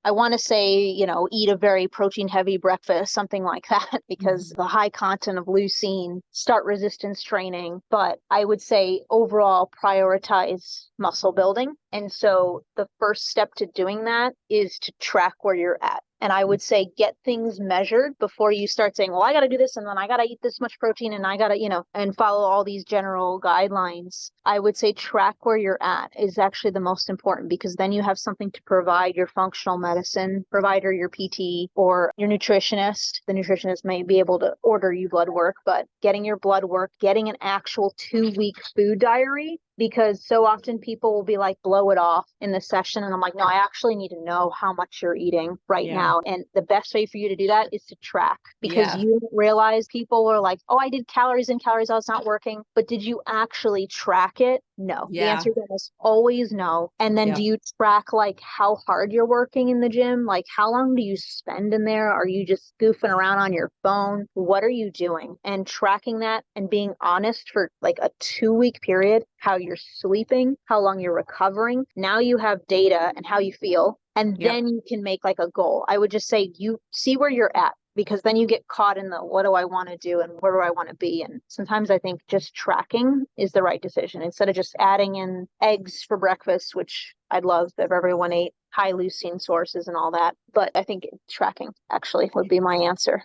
I want to say, eat a very protein heavy breakfast, something like that, because the high content of leucine, start resistance training. But I would say overall prioritize muscle building. And so the first step to doing that is to track where you're at. And I would say get things measured before you start saying, well, I got to do this and then I got to eat this much protein and I got to, and follow all these general guidelines. I would say track where you're at is actually the most important, because then you have something to provide your functional medicine provider, your PT, or your nutritionist. The nutritionist may be able to order you blood work, but getting your blood work, getting an actual 2-week food diary, because so often people will be like, blow it off in the session. And I'm like, no, I actually need to know how much you're eating right now. And the best way for you to do that is to track, because you realize people are like, oh, I did calories in, calories out, it's not working. But did you actually track it? No. The answer to that is always no. And then do you track like how hard you're working in the gym? Like how long do you spend in there? Are you just goofing around on your phone? What are you doing? And tracking that and being honest for like a 2-week period, how you're sleeping, how long you're recovering. Now you have data and how you feel. And then you can make like a goal. I would just say you see where you're at, because then you get caught in the what do I want to do and where do I want to be? And sometimes I think just tracking is the right decision instead of just adding in eggs for breakfast, which I'd love if everyone ate high leucine sources and all that. But I think tracking actually would be my answer.